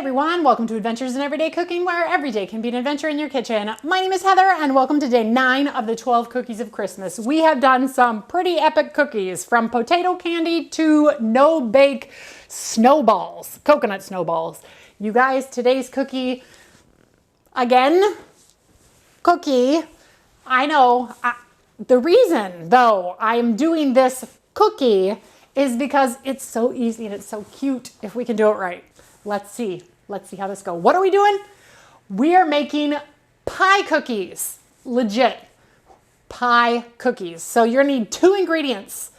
everyone, welcome to Adventures in Everyday Cooking, where every day can be an adventure in your kitchen. My name is Heather and welcome to day 9 of the 12 cookies of Christmas. We have done some pretty epic cookies, from potato candy to no-bake snowballs, coconut snowballs. You guys, today's cookie, again, cookie, I know. The reason, though, I am doing this cookie is because it's so easy and it's so cute if we can do it right. Let's see how this goes. What are we doing? We are making pie cookies. Legit pie cookies. So you're gonna need 2 ingredients.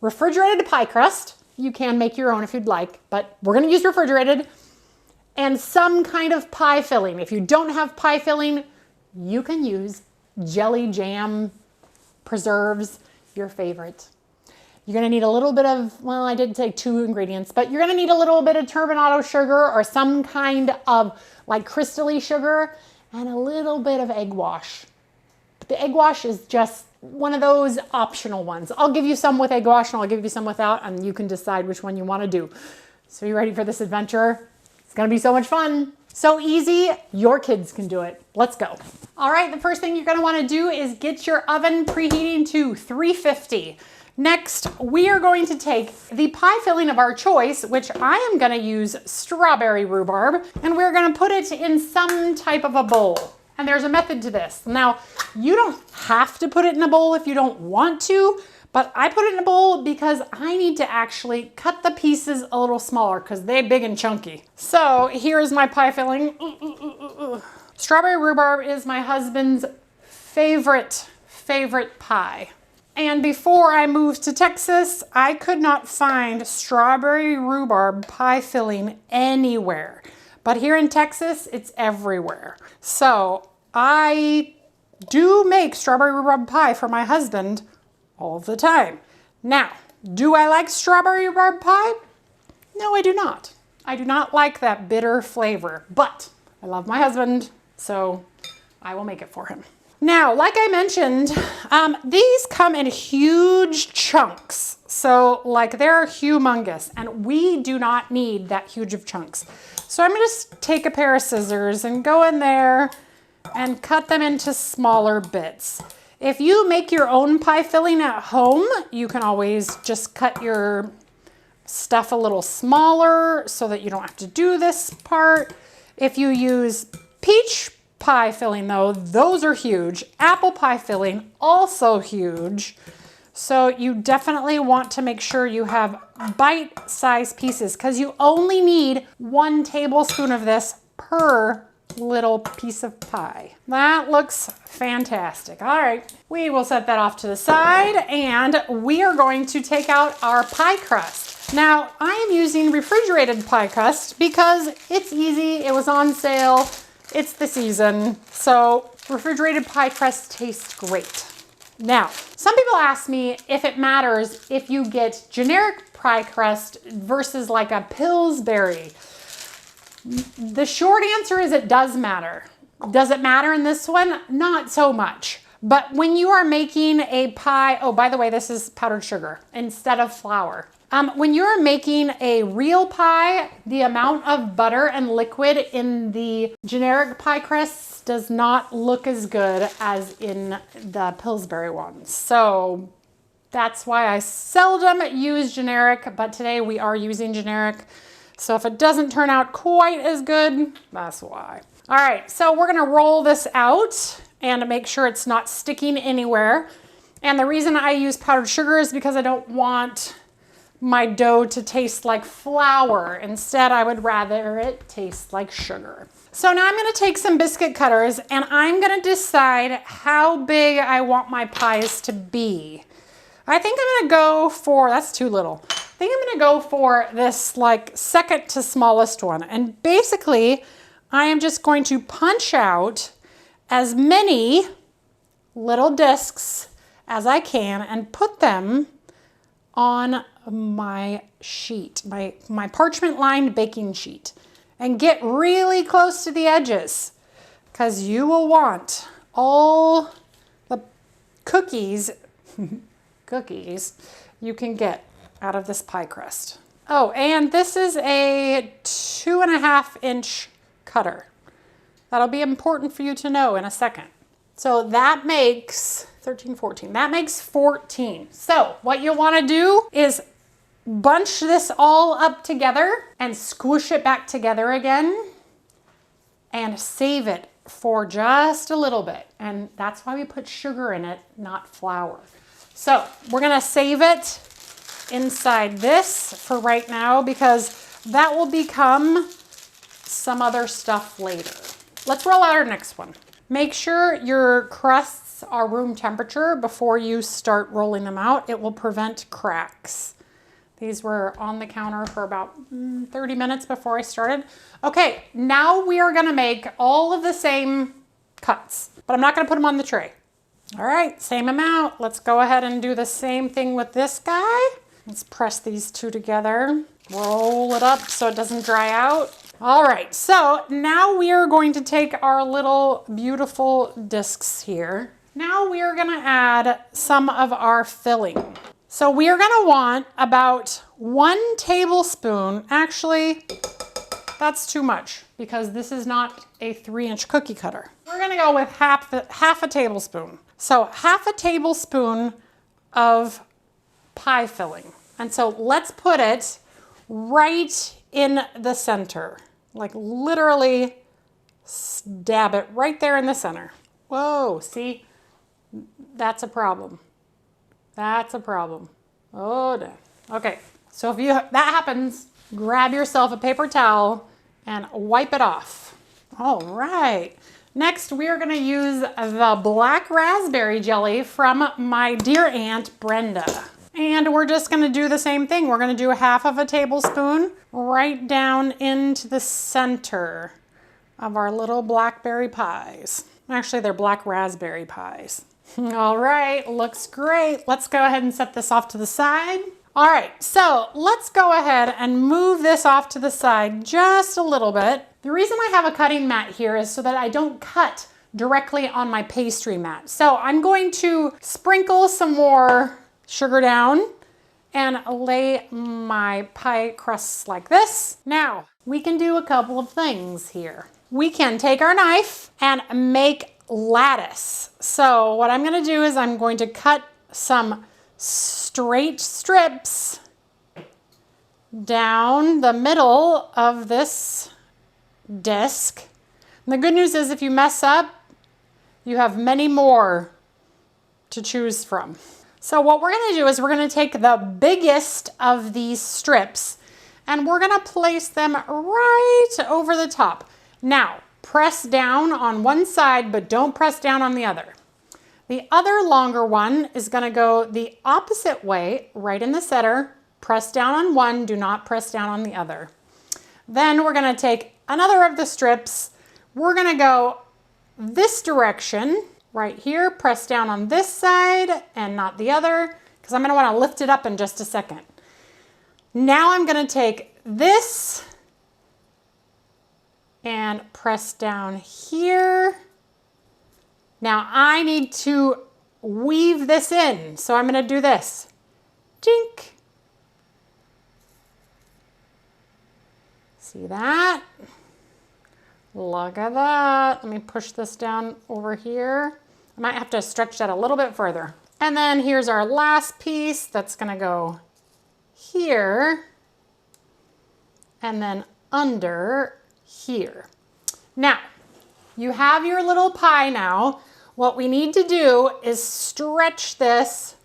Refrigerated pie crust. You can make your own if you'd like, but we're gonna use refrigerated. And some kind of pie filling. If you don't have pie filling, you can use jelly, jam, preserves, your favorite. You're gonna need a little bit of, well, I did say 2 ingredients, but you're gonna need a little bit of turbinado sugar or some kind of like crystally sugar and a little bit of egg wash. But the egg wash is just one of those optional ones. I'll give you some with egg wash and I'll give you some without, and you can decide which one you wanna do. So you ready for this adventure? It's gonna be so much fun. So easy, your kids can do it. Let's go. All right, the first thing you're gonna wanna do is get your oven preheating to 350. Next, we are going to take the pie filling of our choice, which I am gonna use strawberry rhubarb, and we're gonna put it in some type of a bowl. And there's a method to this. Now, you don't have to put it in a bowl if you don't want to, but I put it in a bowl because I need to actually cut the pieces a little smaller because they're big and chunky. So here is my pie filling. Strawberry rhubarb is my husband's favorite pie. And before I moved to Texas, I could not find strawberry rhubarb pie filling anywhere. But here in Texas, it's everywhere. So I do make strawberry rhubarb pie for my husband all the time. Now, do I like strawberry rhubarb pie? No, I do not. I do not like that bitter flavor, but I love my husband, so I will make it for him. Now, like I mentioned, these come in huge chunks. So like they're humongous, and we do not need that huge of chunks. So I'm gonna just take a pair of scissors and go in there and cut them into smaller bits. If you make your own pie filling at home, you can always just cut your stuff a little smaller so that you don't have to do this part. If you use peach pie filling though, those are huge. Apple pie filling, also huge. So you definitely want to make sure you have bite-sized pieces because you only need 1 tablespoon of this per little piece of pie. That looks fantastic. All right, we will set that off to the side and we are going to take out our pie crust. Now, I am using refrigerated pie crust because it's easy, it was on sale, it's the season, so refrigerated pie crust tastes great. Now, some people ask me if it matters if you get generic pie crust versus like a Pillsbury. The short answer is it does matter. Does it matter in this one? Not so much. But when you are making a pie, oh, by the way, this is powdered sugar instead of flour. When you're making a real pie, the amount of butter and liquid in the generic pie crusts does not look as good as in the Pillsbury ones. So that's why I seldom use generic, but today we are using generic. So if it doesn't turn out quite as good, that's why. All right, so we're gonna roll this out and make sure it's not sticking anywhere. And the reason I use powdered sugar is because I don't want my dough to taste like flour. Instead, I would rather it taste like sugar. So now I'm gonna take some biscuit cutters and I'm gonna decide how big I want my pies to be. I think I'm gonna go for, that's too little. I think I'm gonna go for this like second to smallest one. And basically, I am just going to punch out as many little discs as I can and put them on my sheet, my parchment lined baking sheet, and get really close to the edges because you will want all the cookies you can get out of this pie crust. Oh, and this is a 2.5-inch cutter. That'll be important for you to know in a second. So that makes 13, 14. That makes 14. So what you want to do is bunch this all up together and squish it back together again and save it for just a little bit. And that's why we put sugar in it, not flour. So we're gonna save it inside this for right now because that will become some other stuff later. Let's roll out our next one. Make sure your crusts are room temperature before you start rolling them out. It will prevent cracks. These were on the counter for about 30 minutes before I started. Okay, now we are gonna make all of the same cuts, but I'm not gonna put them on the tray. All right, same amount. Let's go ahead and do the same thing with this guy. Let's press these two together, roll it up so it doesn't dry out. All right, so now we are going to take our little beautiful discs here. Now we are gonna add some of our filling. So we are gonna want about 1 tablespoon, actually, that's too much because this is not a 3-inch cookie cutter. We're gonna go with half a tablespoon. So half a tablespoon of pie filling. And so let's put it right in the center, like literally stab it right there in the center. Whoa, see, that's a problem. That's a problem. Oh, damn. Okay, so if that happens, grab yourself a paper towel and wipe it off. All right. Next, we are gonna use the black raspberry jelly from my dear Aunt Brenda. And we're just gonna do the same thing. We're gonna do half of a tablespoon right down into the center of our little blackberry pies. Actually, they're black raspberry pies. All right, looks great. Let's go ahead and set this off to the side. All right, so let's go ahead and move this off to the side just a little bit. The reason I have a cutting mat here is so that I don't cut directly on my pastry mat. So I'm going to sprinkle some more sugar down and lay my pie crusts like this. Now, we can do a couple of things here. We can take our knife and make lattice. So what I'm gonna do is I'm going to cut some straight strips down the middle of this disc. And the good news is if you mess up, you have many more to choose from. So what we're gonna do is we're gonna take the biggest of these strips and we're gonna place them right over the top. Now, press down on one side, but don't press down on the other. The other longer one is gonna go the opposite way, right in the center. Press down on one, do not press down on the other. Then we're gonna take another of the strips. We're gonna go this direction, right here, press down on this side and not the other, because I'm gonna wanna lift it up in just a second. Now I'm gonna take this and press down here. Now I need to weave this in, so I'm gonna do this. Tink. See that? Look at that. Let me push this down over here. I might have to stretch that a little bit further. And then here's our last piece that's gonna go here and then under here. Now, you have your little pie now. What we need to do is stretch this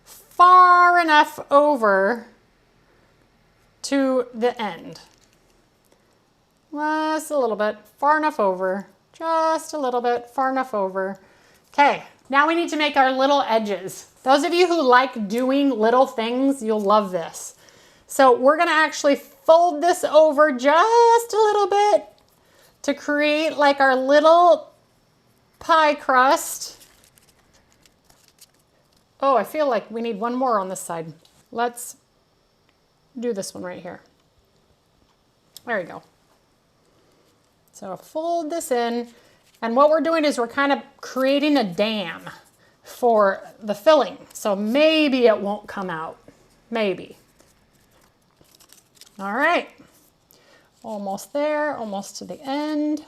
far enough over to the end. Just a little bit, far enough over, just a little bit, far enough over. Okay, now we need to make our little edges. Those of you who like doing little things, you'll love this. So we're gonna actually fold this over just a little bit to create like our little pie crust. Oh, I feel like we need one more on this side. Let's do this one right here. There you go. So fold this in, and what we're doing is we're kind of creating a dam for the filling. So maybe it won't come out, maybe. All right. Almost there, almost to the end.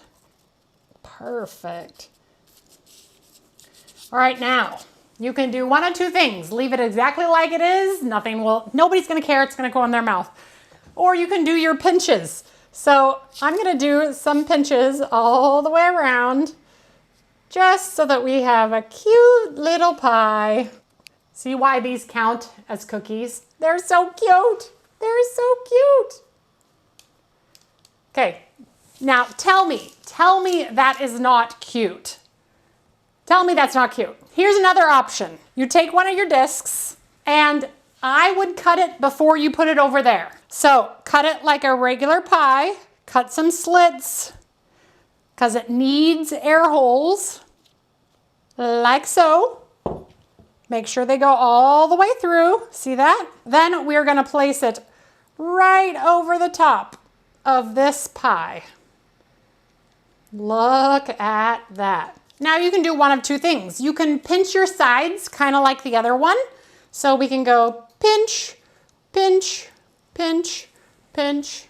Perfect. All right, now you can do one of two things. Leave it exactly like it is. Nobody's gonna care, it's gonna go in their mouth. Or you can do your pinches. So I'm gonna do some pinches all the way around, just so that we have a cute little pie. See why these count as cookies? They're so cute. They're so cute. Okay, now tell me that is not cute. Tell me that's not cute. Here's another option. You take one of your discs, and I would cut it before you put it over there. So cut it like a regular pie, cut some slits, because it needs air holes, like so. Make sure they go all the way through, see that? Then we're gonna place it right over the top of this pie. Look at that. Now you can do one of two things. You can pinch your sides, kind of like the other one. So we can go pinch, pinch, pinch, pinch.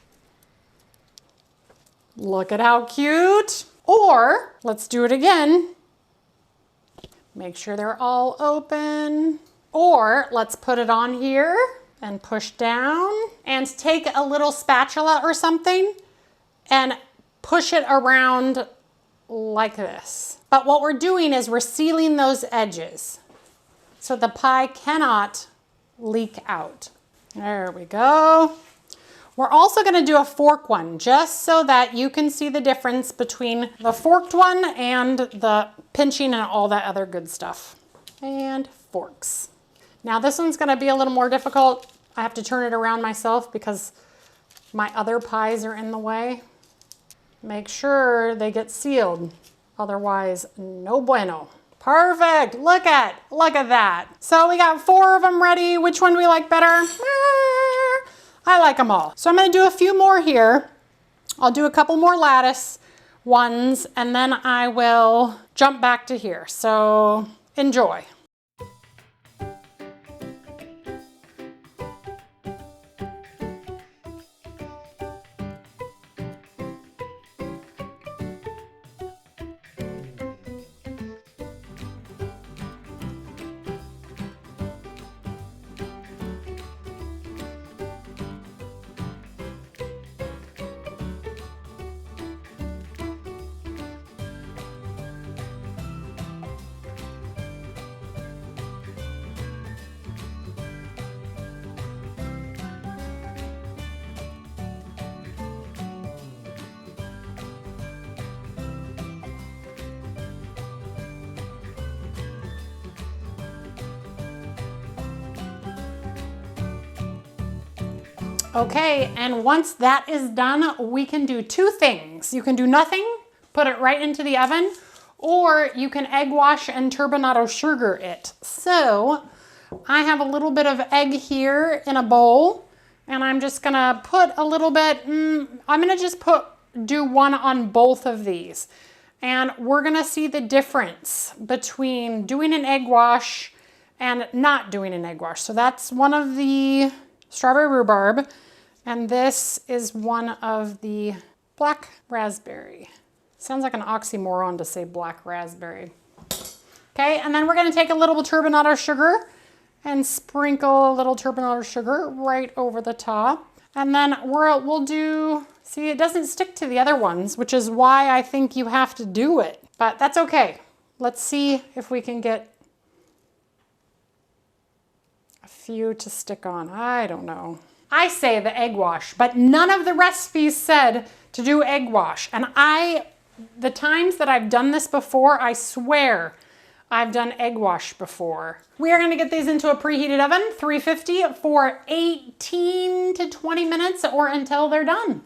Look at how cute. Or let's do it again. Make sure they're all open. Or let's put it on here and push down and take a little spatula or something and push it around like this. But what we're doing is we're sealing those edges so the pie cannot leak out. There we go. We're also gonna do a fork one just so that you can see the difference between the forked one and the pinching and all that other good stuff. And forks. Now this one's gonna be a little more difficult. I have to turn it around myself because my other pies are in the way. Make sure they get sealed. Otherwise, no bueno. Perfect, look at that. So we got 4 of them ready. Which one do we like better? I like them all. So I'm gonna do a few more here. I'll do a couple more lattice ones and then I will jump back to here. So enjoy. Okay, and once that is done, we can do 2 things. You can do nothing, put it right into the oven, or you can egg wash and turbinado sugar it. So I have a little bit of egg here in a bowl, and I'm just gonna put a little bit, I'm gonna just do one on both of these. And we're gonna see the difference between doing an egg wash and not doing an egg wash. So that's one of the strawberry rhubarb, and this is one of the black raspberry. Sounds like an oxymoron to say black raspberry. Okay, and then we're gonna take a little turbinado sugar and sprinkle a little turbinado sugar right over the top. And then we'll do, see, it doesn't stick to the other ones, which is why I think you have to do it, but that's okay. Let's see if we can get a few to stick on. I don't know. I say the egg wash, but none of the recipes said to do egg wash. And the times that I've done this before, I swear I've done egg wash before. We are gonna get these into a preheated oven, 350 for 18 to 20 minutes or until they're done.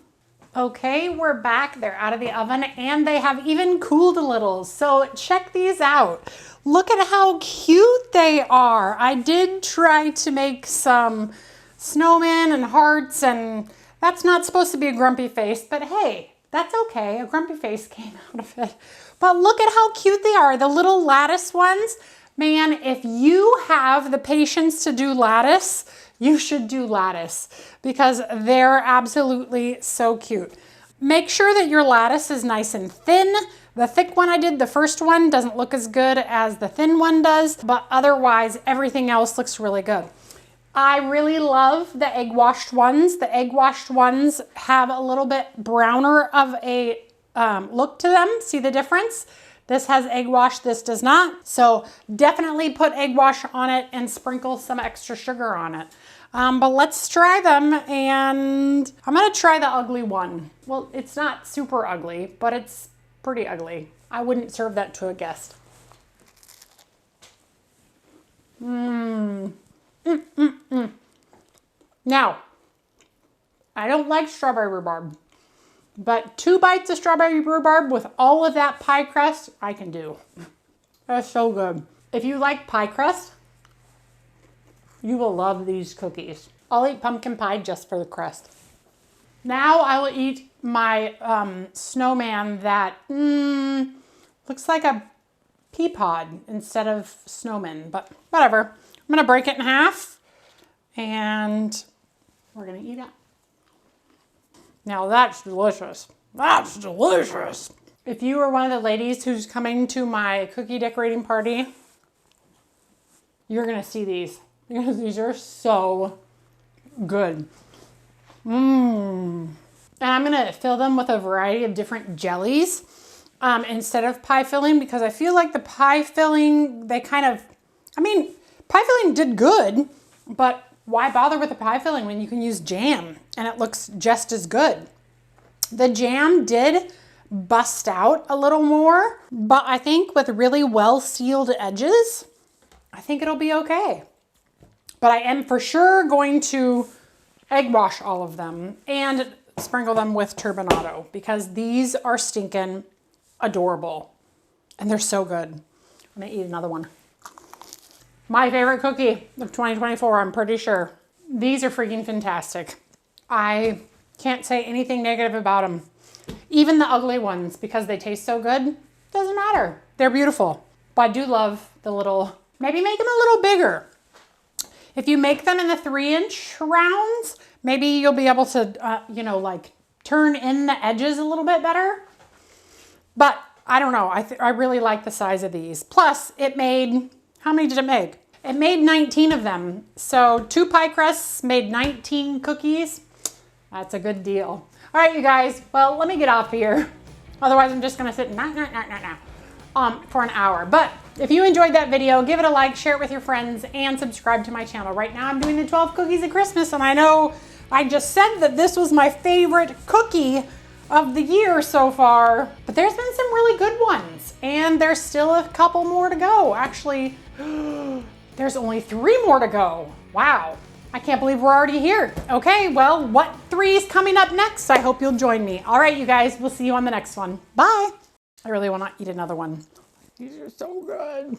Okay, we're back. They're out of the oven and they have even cooled a little. So check these out. Look at how cute they are. I did try to make some snowmen and hearts, and that's not supposed to be a grumpy face, but hey, that's okay. A grumpy face came out of it. But look at how cute they are. The little lattice ones. Man, if you have the patience to do lattice, you should do lattice because they're absolutely so cute. Make sure that your lattice is nice and thin. The thick one I did, the first one, doesn't look as good as the thin one does, but otherwise everything else looks really good. I really love the egg washed ones. The egg washed ones have a little bit browner of a look to them. See the difference? This has egg wash, this does not. So definitely put egg wash on it and sprinkle some extra sugar on it. But let's try them, and I'm gonna try the ugly one. Well, it's not super ugly, but it's pretty ugly. I wouldn't serve that to a guest. Now, I don't like strawberry rhubarb, but 2 bites of strawberry rhubarb with all of that pie crust, I can do. That's so good. If you like pie crust, you will love these cookies. I'll eat pumpkin pie just for the crust. Now I will eat my snowman that looks like a pea pod instead of snowman, but whatever. I'm gonna break it in half and we're gonna eat it. Now that's delicious. That's delicious. If you are one of the ladies who's coming to my cookie decorating party, you're gonna see these. Because these are so good. And I'm gonna fill them with a variety of different jellies instead of pie filling, because I feel like the pie filling, they kind of, I mean, pie filling did good, but why bother with the pie filling when you can use jam and it looks just as good? The jam did bust out a little more, but I think with really well sealed edges, I think it'll be okay. But I am for sure going to egg wash all of them and sprinkle them with turbinado because these are stinking adorable and they're so good. I'm gonna eat another one. My favorite cookie of 2024, I'm pretty sure. These are freaking fantastic. I can't say anything negative about them. Even the ugly ones, because they taste so good, doesn't matter. They're beautiful. But I do love the little, maybe make them a little bigger. If you make them in the 3-inch rounds, maybe you'll be able to, you know, like turn in the edges a little bit better. But I don't know. I really like the size of these. Plus, it made, how many did it make? It made 19 of them. So 2 pie crusts made 19 cookies. That's a good deal. All right, you guys. Well, let me get off here. Otherwise, I'm just going to sit for an hour. But if you enjoyed that video, give it a like, share it with your friends, and subscribe to my channel. Right now I'm doing the 12 cookies of Christmas, and I know I just said that this was my favorite cookie of the year so far, but there's been some really good ones, and there's still a couple more to go. Actually, there's only 3 more to go. Wow, I can't believe we're already here. Okay, well, what 3 is coming up next? I hope you'll join me. All right, you guys, we'll see you on the next one. Bye. I really want to eat another one. These are so good.